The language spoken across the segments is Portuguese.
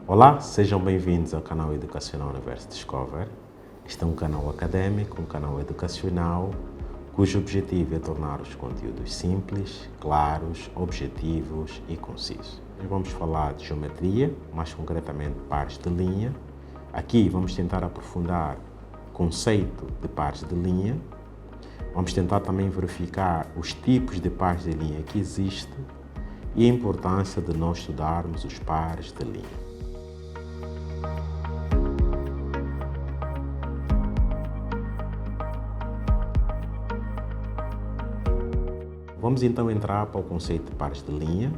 Olá, sejam bem-vindos ao canal Educacional Universo Discover. Este é um canal académico, um canal educacional, cujo objetivo é tornar os conteúdos simples, claros, objetivos e concisos. Nós vamos falar de geometria, mais concretamente pares de linha. Aqui vamos tentar aprofundar o conceito de pares de linha. Vamos tentar também verificar os tipos de pares de linha que existem e a importância de nós estudarmos os pares de linha. Vamos então entrar para o conceito de pares de linha,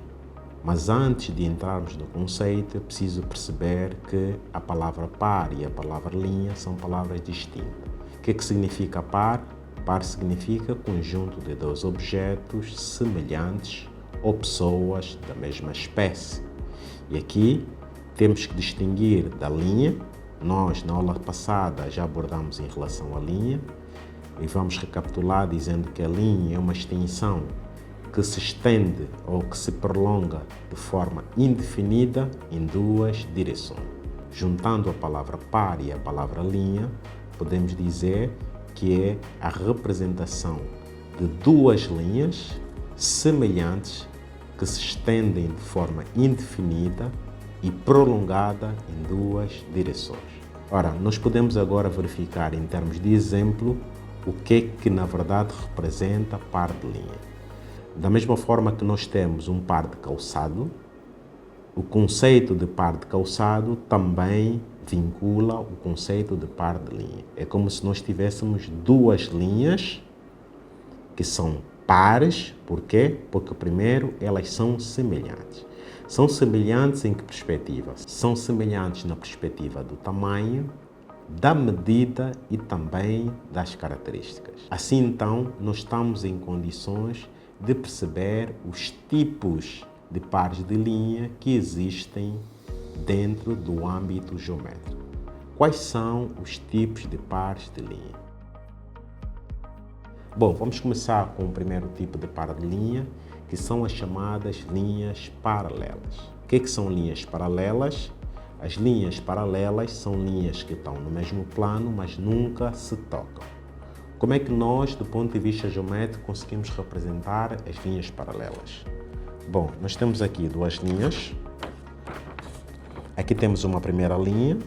mas antes de entrarmos no conceito, é preciso perceber que a palavra par e a palavra linha são palavras distintas. O que significa par? Par significa conjunto de dois objetos semelhantes ou pessoas da mesma espécie. E aqui temos que distinguir da linha. Nós, na aula passada, já abordamos em relação à linha e vamos recapitular dizendo que a linha é uma extensão que se estende ou que se prolonga de forma indefinida em duas direções. Juntando a palavra par e a palavra linha, podemos dizer que é a representação de duas linhas semelhantes que se estendem de forma indefinida e prolongada em duas direções. Ora, nós podemos agora verificar em termos de exemplo o que na verdade representa par de linha. Da mesma forma que nós temos um par de calçado, o conceito de par de calçado também vincula o conceito de par de linha. É como se nós tivéssemos duas linhas que são pares. Por quê? Porque primeiro elas são semelhantes. São semelhantes em que perspectiva? São semelhantes na perspectiva do tamanho, da medida e também das características. Assim então, nós estamos em condições de perceber os tipos de pares de linha que existem dentro do âmbito geométrico. Quais são os tipos de pares de linha? Bom, vamos começar com o primeiro tipo de par de linha, que são as chamadas linhas paralelas. O que são linhas paralelas? As linhas paralelas são linhas que estão no mesmo plano, mas nunca se tocam. Como é que nós, do ponto de vista geométrico, conseguimos representar as linhas paralelas? Bom, nós temos aqui duas linhas. Aqui temos uma primeira linha,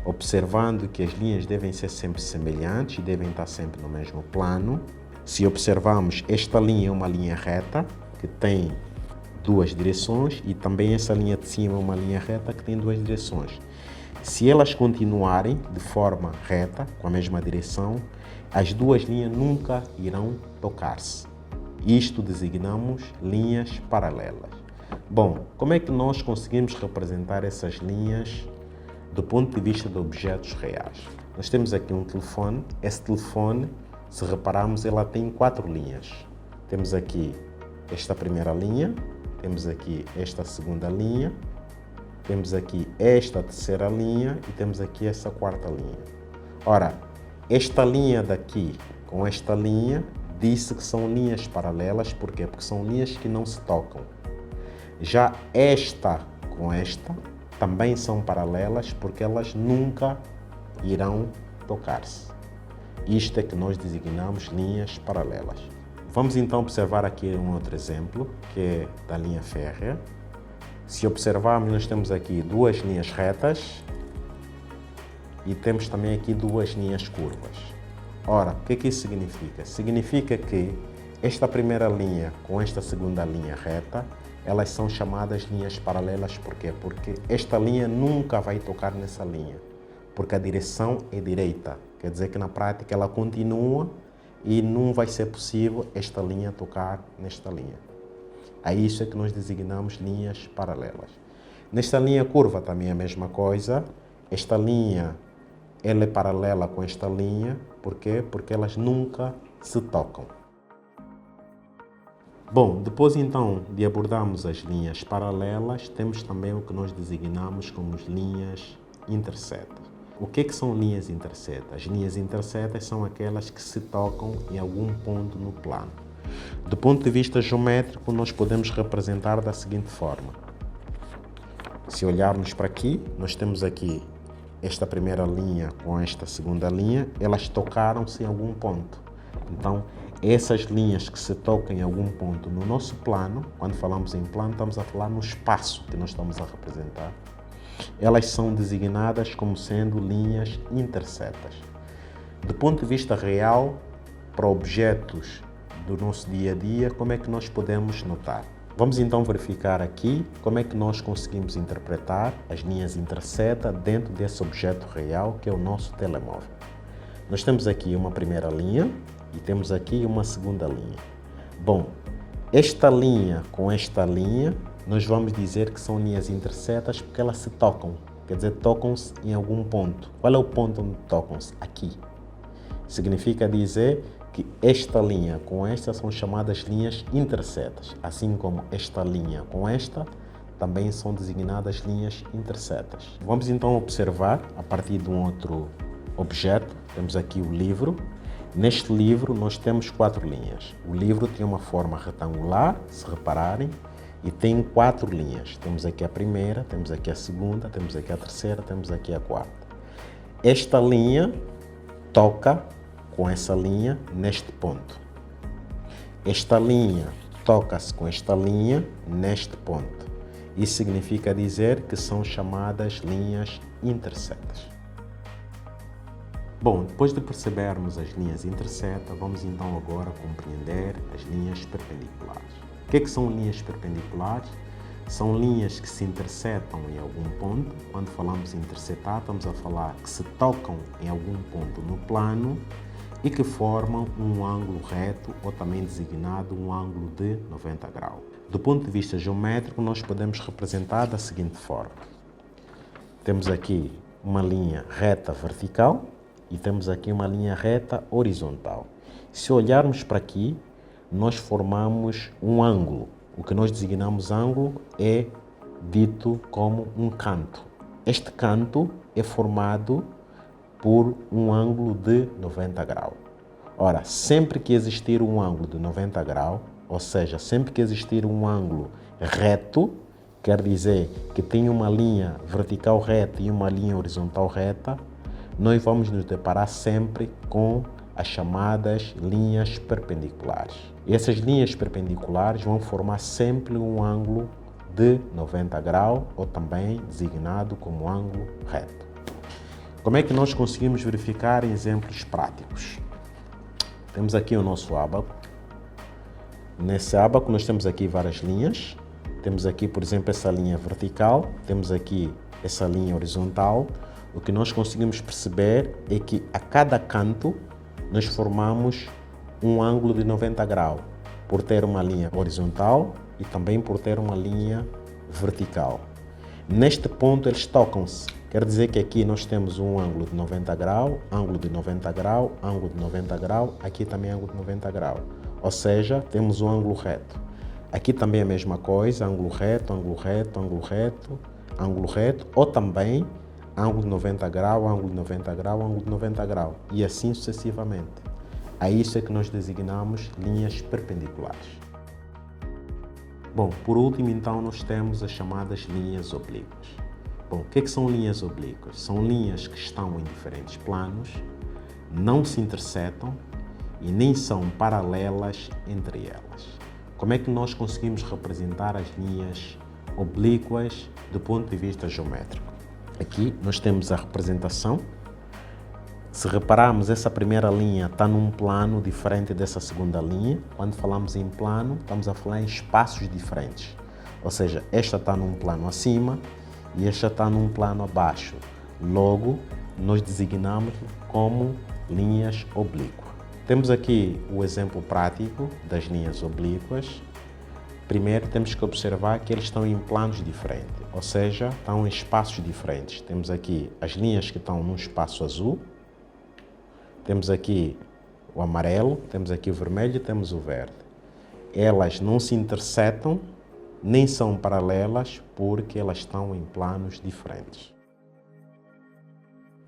observando que as linhas devem ser sempre semelhantes e devem estar sempre no mesmo plano. Se observarmos, esta linha é uma linha reta, que tem duas direções, e também essa linha de cima é uma linha reta que tem duas direções. Se elas continuarem de forma reta, com a mesma direção, as duas linhas nunca irão tocar-se. Isto designamos linhas paralelas. Bom, como é que nós conseguimos representar essas linhas do ponto de vista de objetos reais? Nós temos aqui um telefone. Esse telefone, se repararmos, ela tem quatro linhas. Temos aqui esta primeira linha, temos aqui esta segunda linha, temos aqui esta terceira linha e temos aqui essa quarta linha. Ora, esta linha daqui com esta linha disse que são linhas paralelas. Por quê? Porque são linhas que não se tocam. Já esta com esta também são paralelas porque elas nunca irão tocar-se. Isto é que nós designamos linhas paralelas. Vamos então observar aqui um outro exemplo, que é da linha férrea. Se observarmos, nós temos aqui duas linhas retas e temos também aqui duas linhas curvas. Ora, o que isso significa? Significa que esta primeira linha com esta segunda linha reta, elas são chamadas linhas paralelas. Por quê? Porque esta linha nunca vai tocar nessa linha, porque a direção é direita. Quer dizer que na prática ela continua e não vai ser possível esta linha tocar nesta linha. A isso é que nós designamos linhas paralelas. Nesta linha curva também é a mesma coisa. Esta linha ela é paralela com esta linha. Por quê? Porque elas nunca se tocam. Bom, depois então de abordarmos as linhas paralelas, temos também o que nós designamos como as linhas intersetas. O que são linhas intersetas? As linhas intersetas são aquelas que se tocam em algum ponto no plano. Do ponto de vista geométrico, nós podemos representar da seguinte forma. Se olharmos para aqui, nós temos aqui esta primeira linha com esta segunda linha, elas tocaram-se em algum ponto. Então, essas linhas que se tocam em algum ponto no nosso plano, quando falamos em plano, estamos a falar no espaço que nós estamos a representar, elas são designadas como sendo linhas intersetas. Do ponto de vista real, para objetos do nosso dia a dia, como é que nós podemos notar? Vamos então verificar aqui como é que nós conseguimos interpretar as linhas interseta dentro desse objeto real que é o nosso telemóvel. Nós temos aqui uma primeira linha e temos aqui uma segunda linha. Bom, esta linha com esta linha, nós vamos dizer que são linhas intersetas porque elas se tocam, quer dizer, tocam-se em algum ponto. Qual é o ponto onde tocam-se? Aqui. Significa dizer que esta linha com esta são chamadas linhas intersetas, assim como esta linha com esta também são designadas linhas intersetas. Vamos então observar a partir de um outro objeto. Temos aqui o livro. Neste livro nós temos 4 linhas. O livro tem uma forma retangular, se repararem, e tem 4 linhas. Temos aqui a primeira, temos aqui a segunda, temos aqui a terceira, temos aqui a quarta. Esta linha toca com essa linha neste ponto. Esta linha toca-se com esta linha neste ponto. Isso significa dizer que são chamadas linhas intersetas. Bom, depois de percebermos as linhas intersetas, vamos então agora compreender as linhas perpendiculares. O que são linhas perpendiculares? São linhas que se intersetam em algum ponto. Quando falamos em intersetar, estamos a falar que se tocam em algum ponto no plano e que formam um ângulo reto, ou também designado um ângulo de 90 graus. Do ponto de vista geométrico, nós podemos representar da seguinte forma. Temos aqui uma linha reta vertical e temos aqui uma linha reta horizontal. Se olharmos para aqui, nós formamos um ângulo. O que nós designamos ângulo é dito como um canto. Este canto é formado por um ângulo de 90 graus. Ora, sempre que existir um ângulo de 90 graus, ou seja, sempre que existir um ângulo reto, quer dizer que tem uma linha vertical reta e uma linha horizontal reta, nós vamos nos deparar sempre com as chamadas linhas perpendiculares. E essas linhas perpendiculares vão formar sempre um ângulo de 90 graus, ou também designado como ângulo reto. Como é que nós conseguimos verificar em exemplos práticos? Temos aqui o nosso ábaco. Nesse ábaco nós temos aqui várias linhas. Temos aqui, por exemplo, essa linha vertical. Temos aqui essa linha horizontal. O que nós conseguimos perceber é que a cada canto nós formamos um ângulo de 90 graus, por ter uma linha horizontal e também por ter uma linha vertical. Neste ponto eles tocam-se. Quer dizer que aqui nós temos um ângulo de 90 graus, ângulo de 90 graus, ângulo de 90 graus, aqui também ângulo de 90 graus. Ou seja, temos um ângulo reto. Aqui também a mesma coisa, ângulo reto, ângulo reto, ângulo reto, ângulo reto, ou também ângulo de 90 graus, ângulo de 90 graus, ângulo de 90 graus, e assim sucessivamente. A isso é que nós designamos linhas perpendiculares. Bom, por último, então, nós temos as chamadas linhas oblíquas. Bom, o que são linhas oblíquas? São linhas que estão em diferentes planos, não se intersetam e nem são paralelas entre elas. Como é que nós conseguimos representar as linhas oblíquas do ponto de vista geométrico? Aqui nós temos a representação. Se repararmos, essa primeira linha está num plano diferente dessa segunda linha. Quando falamos em plano, estamos a falar em espaços diferentes. Ou seja, esta está num plano acima e esta está num plano abaixo. Logo, nós designamos como linhas oblíquas. Temos aqui o exemplo prático das linhas oblíquas. Primeiro, temos que observar que eles estão em planos diferentes, ou seja, estão em espaços diferentes. Temos aqui as linhas que estão num espaço azul, temos aqui o amarelo, temos aqui o vermelho e temos o verde. Elas não se intersetam, nem são paralelas, porque elas estão em planos diferentes.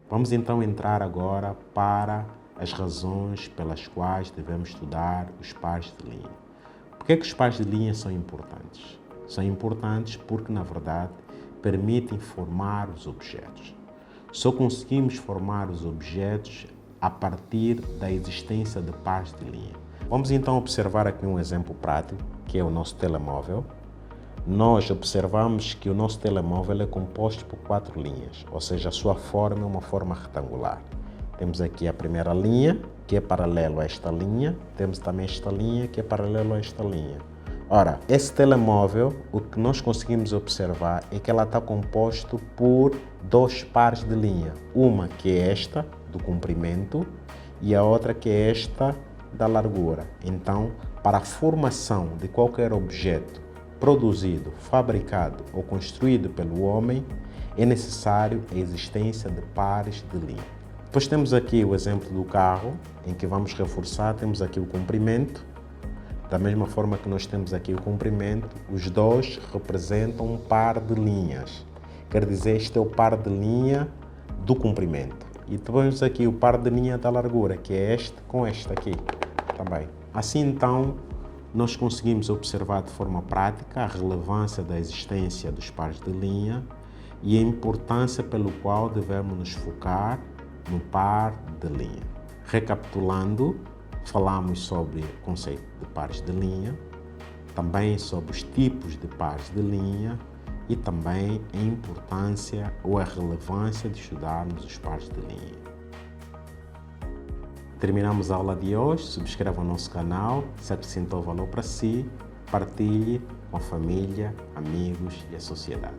Vamos então entrar agora para as razões pelas quais devemos estudar os pares de linha. Por que os pares de linha são importantes? São importantes porque, na verdade, permitem formar os objetos. Só conseguimos formar os objetos a partir da existência de pares de linha. Vamos então observar aqui um exemplo prático, que é o nosso telemóvel. Nós observamos que o nosso telemóvel é composto por 4 linhas, ou seja, a sua forma é uma forma retangular. Temos aqui a primeira linha, que é paralelo a esta linha. Temos também esta linha, que é paralelo a esta linha. Ora, esse telemóvel, o que nós conseguimos observar é que ela está composto por 2 pares de linha. Uma que é esta, do comprimento, e a outra que é esta, da largura. Então, para a formação de qualquer objeto produzido, fabricado ou construído pelo homem, é necessário a existência de pares de linha. Depois temos aqui o exemplo do carro, em que vamos reforçar, temos aqui o comprimento. Da mesma forma que nós temos aqui o comprimento, os dois representam um par de linhas. Quer dizer, este é o par de linha do comprimento. E temos aqui o par de linha da largura, que é este com este aqui também. Assim então, nós conseguimos observar de forma prática a relevância da existência dos pares de linha e a importância pelo qual devemos nos focar no par de linha. Recapitulando, falamos sobre o conceito de pares de linha, também sobre os tipos de pares de linha e também a importância ou a relevância de estudarmos os pares de linha. Terminamos a aula de hoje. Subscreva o nosso canal, se acrescentou valor para si, partilhe com a família, amigos e a sociedade.